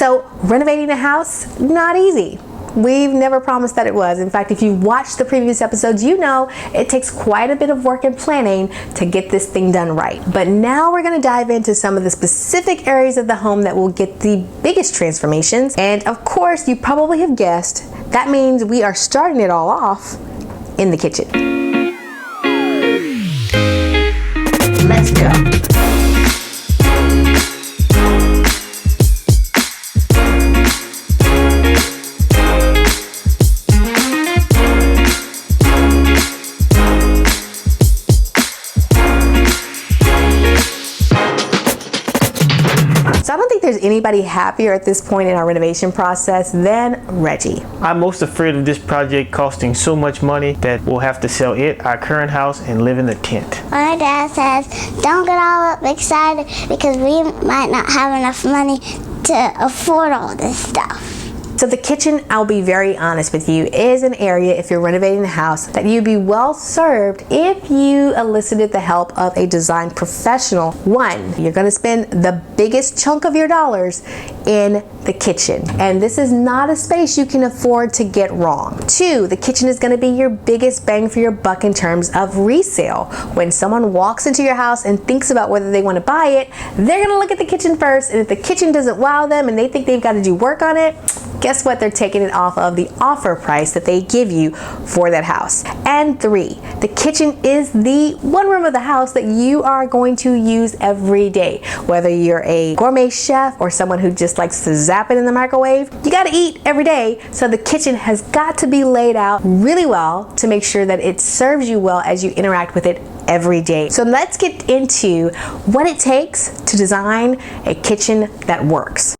So renovating a house, not easy. We've never promised that it was. In fact, if you watched the previous episodes, you know it takes quite a bit of work and planning to get this thing done right. But now we're going to dive into some of the specific areas of the home that will get the biggest transformations. And of course, you probably have guessed, that means we are starting it all off in the kitchen. Let's go. So I don't think there's anybody happier at this point in our renovation process than Reggie. I'm most afraid of this project costing so much money that we'll have to sell it, our current house, and live in a tent. My dad says, don't get all up excited because we might not have enough money to afford all this stuff. So the kitchen, I'll be very honest with you, is an area, if you're renovating the house, that you'd be well served if you elicited the help of a design professional. One, you're going to spend the biggest chunk of your dollars in the kitchen, and this is not a space you can afford to get wrong. Two, the kitchen is going to be your biggest bang for your buck in terms of resale. When someone walks into your house and thinks about whether they want to buy it, they're going to look at the kitchen first, and if the kitchen doesn't wow them and they think they've got to do work on it, guess what? They're taking it off of the offer price that they give you for that house. And three, the kitchen is the one room of the house that you are going to use every day. Whether you're a gourmet chef or someone who just likes to zap it in the microwave, you got to eat every day. So the kitchen has got to be laid out really well to make sure that it serves you well as you interact with it every day. So let's get into what it takes to design a kitchen that works.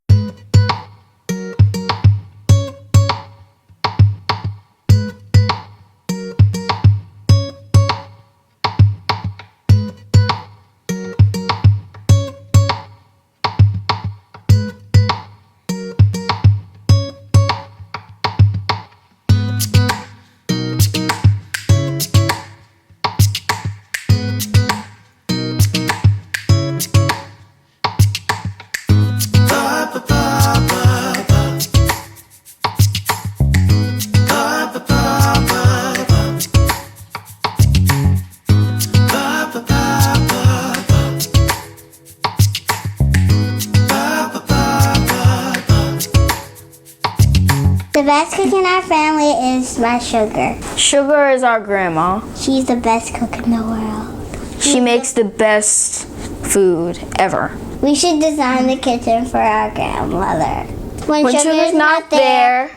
The best cook in our family is my Sugar. Sugar is our grandma. She's the best cook in the world. She makes the best food ever. We should design the kitchen for our grandmother. When Sugar's not there.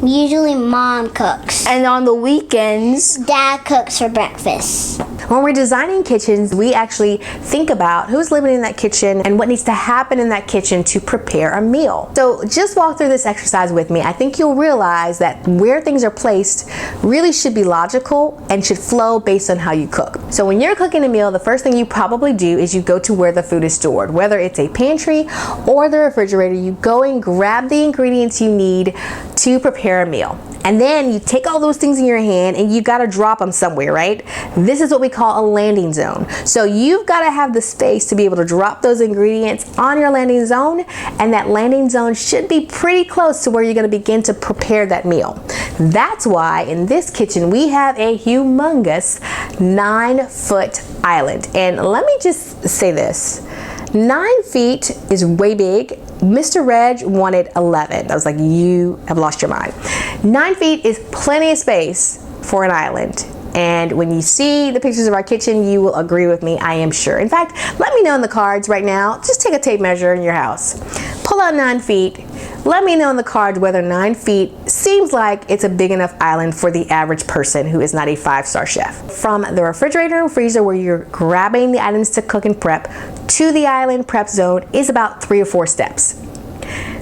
Usually Mom cooks. And on the weekends, Dad cooks for breakfast. When we're designing kitchens, we actually think about who's living in that kitchen and what needs to happen in that kitchen to prepare a meal. So just walk through this exercise with me. I think you'll realize that where things are placed really should be logical and should flow based on how you cook. So when you're cooking a meal, the first thing you probably do is you go to where the food is stored. Whether it's a pantry or the refrigerator, you go and grab the ingredients you need to prepare a meal. And then you take all those things in your hand and you gotta drop them somewhere, right? This is what we call a landing zone. So you've gotta have the space to be able to drop those ingredients on your landing zone, and that landing zone should be pretty close to where you're gonna begin to prepare that meal. That's why in this kitchen we have a humongous 9-foot island. And let me just say this, 9 feet is way big. Mr. Reg wanted 11. I was like, you have lost your mind. 9 feet is plenty of space for an island. And when you see the pictures of our kitchen, you will agree with me, I am sure. In fact, let me know in the cards right now. Just take a tape measure in your house. Pull out 9 feet. Let me know in the cards whether 9 feet seems like it's a big enough island for the average person who is not a 5-star chef. From the refrigerator and freezer where you're grabbing the items to cook and prep to the island prep zone is about 3 or 4 steps.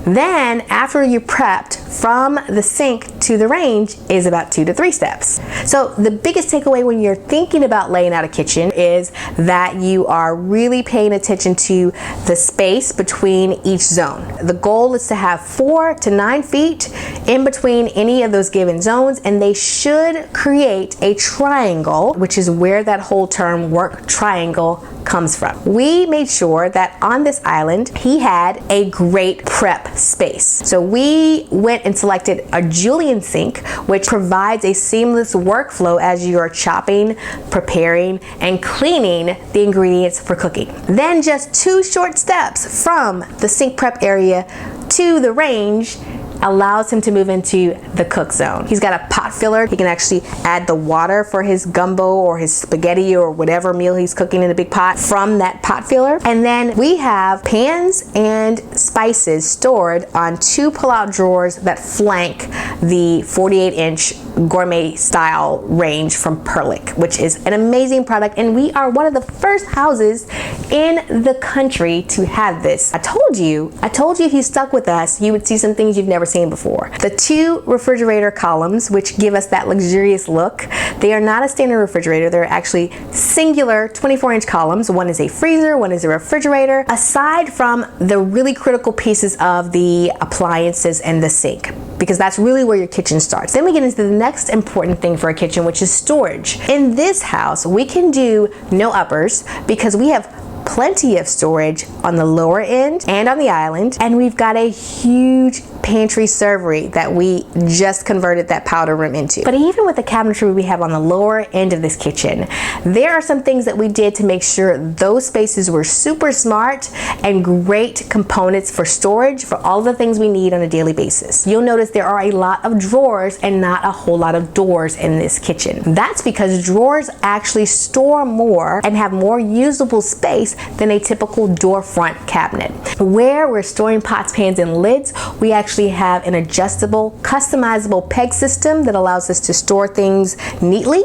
Then after you prepped, from the sink to the range is about 2 to 3 steps. So the biggest takeaway when you're thinking about laying out a kitchen is that you are really paying attention to the space between each zone. The goal is to have 4 to 9 feet in between any of those given zones, and they should create a triangle, which is where that whole term work triangle comes from. We made sure that on this island he had a great prep space. So we went and selected a Julian sink, which provides a seamless workflow as you are chopping, preparing, and cleaning the ingredients for cooking. Then just 2 short steps from the sink prep area to the range allows him to move into the cook zone. He's got a pot filler. He can actually add the water for his gumbo or his spaghetti or whatever meal he's cooking in a big pot from that pot filler. And then we have pans and spices stored on 2 pull-out drawers that flank the 48-inch gourmet style range from Perlick, which is an amazing product, and we are one of the first houses in the country to have this. I told you if you stuck with us, you would see some things you've never seen before. The 2 refrigerator columns, which give us that luxurious look, they are not a standard refrigerator. They're actually singular 24-inch columns. One is a freezer, one is a refrigerator, aside from the really critical pieces of the appliances and the sink, because that's really where your kitchen starts. Then we get into the next important thing for a kitchen, which is storage. In this house, we can do no uppers because we have plenty of storage on the lower end and on the island, and we've got a huge pantry servery that we just converted that powder room into. But even with the cabinetry we have on the lower end of this kitchen, there are some things that we did to make sure those spaces were super smart and great components for storage for all the things we need on a daily basis. You'll notice there are a lot of drawers and not a whole lot of doors in this kitchen. That's because drawers actually store more and have more usable space than a typical door front cabinet. Where we're storing pots, pans, and lids, we actually have an adjustable, customizable peg system that allows us to store things neatly.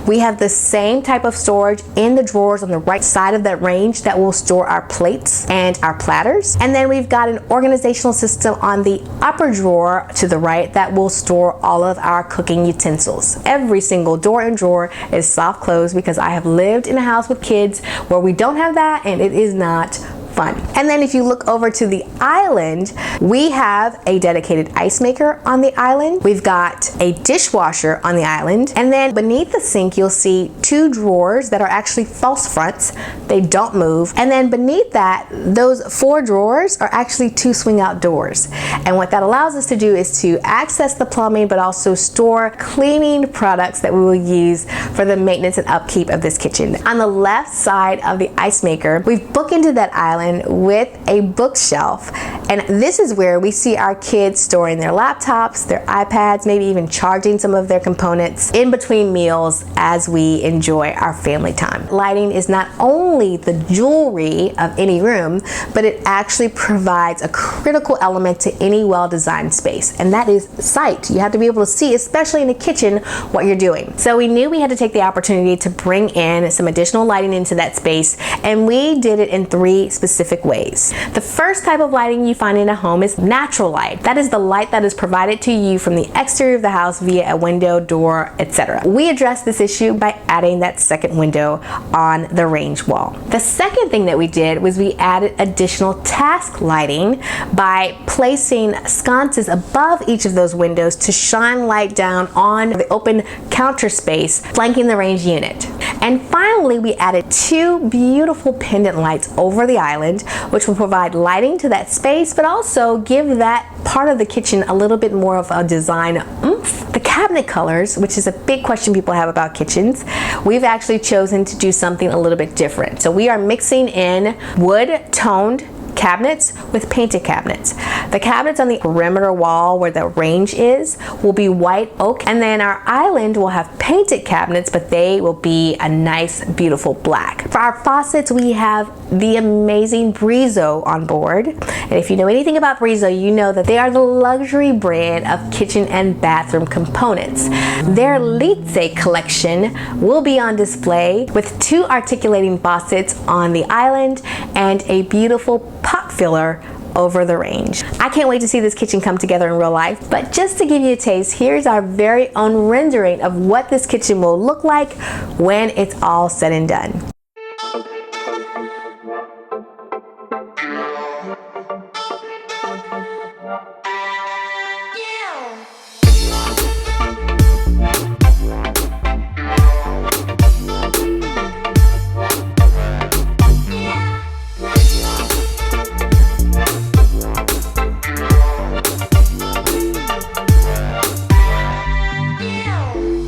We have the same type of storage in the drawers on the right side of that range that will store our plates and our platters. And then we've got an organizational system on the upper drawer to the right that will store all of our cooking utensils. Every single door and drawer is soft closed because I have lived in a house with kids where we don't have that, and it is not fun. And then if you look over to the island, we have a dedicated ice maker on the island. We've got a dishwasher on the island. And then beneath the sink, you'll see 2 drawers that are actually false fronts. They don't move. And then beneath that, those 4 drawers are actually 2 swing out doors. And what that allows us to do is to access the plumbing, but also store cleaning products that we will use for the maintenance and upkeep of this kitchen. On the left side of the ice maker, we've bookended that island with a bookshelf, and this is where we see our kids storing their laptops, their iPads, maybe even charging some of their components in between meals as we enjoy our family time. Lighting is not only the jewelry of any room, but it actually provides a critical element to any well-designed space, and that is sight. You have to be able to see, especially in the kitchen, what you're doing. So we knew we had to take the opportunity to bring in some additional lighting into that space, and we did it in 3 specific ways. The first type of lighting you find in a home is natural light. That is the light that is provided to you from the exterior of the house via a window, door, etc. We addressed this issue by adding that second window on the range wall. The second thing that we did was we added additional task lighting by placing sconces above each of those windows to shine light down on the open counter space flanking the range unit. And finally, we added 2 beautiful pendant lights over the island, which will provide lighting to that space, but also give that part of the kitchen a little bit more of a design oomph. The cabinet colors, which is a big question people have about kitchens, we've actually chosen to do something a little bit different. So we are mixing in wood-toned cabinets with painted cabinets. The cabinets on the perimeter wall where the range is will be white oak, and then our island will have painted cabinets, but they will be a nice, beautiful black. For our faucets, we have the amazing Brizo on board. And if you know anything about Brizo, you know that they are the luxury brand of kitchen and bathroom components. Their Litze collection will be on display with 2 articulating faucets on the island and a beautiful pot filler over the range. I can't wait to see this kitchen come together in real life, but just to give you a taste, here's our very own rendering of what this kitchen will look like when it's all said and done.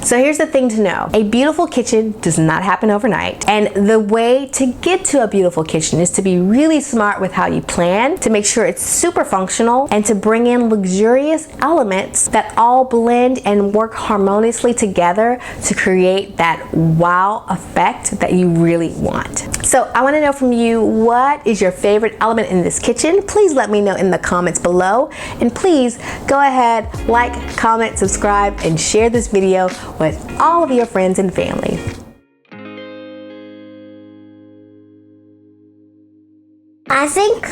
So here's the thing to know. A beautiful kitchen does not happen overnight. And the way to get to a beautiful kitchen is to be really smart with how you plan, to make sure it's super functional, and to bring in luxurious elements that all blend and work harmoniously together to create that wow effect that you really want. So I want to know from you, what is your favorite element in this kitchen? Please let me know in the comments below. And please go ahead, like, comment, subscribe, and share this video with all of your friends and family. I think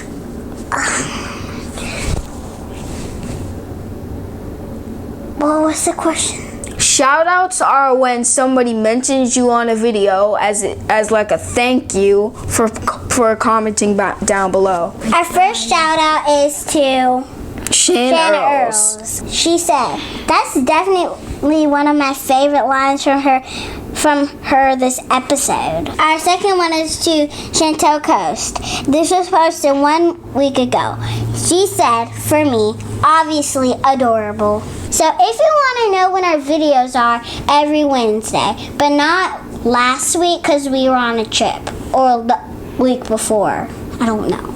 what was the question? Shoutouts are when somebody mentions you on a video as like a thank you for commenting down below. Our first shout out is to Shannon Earls. Earls. She said, "That's definitely one of my favorite lines from her this episode." Our second one is to Chantel Coast. This was posted 1 week ago. She said, "For me, obviously adorable." So if you want to know when our videos are, every Wednesday, but not last week because we were on a trip, or the week before. I don't know.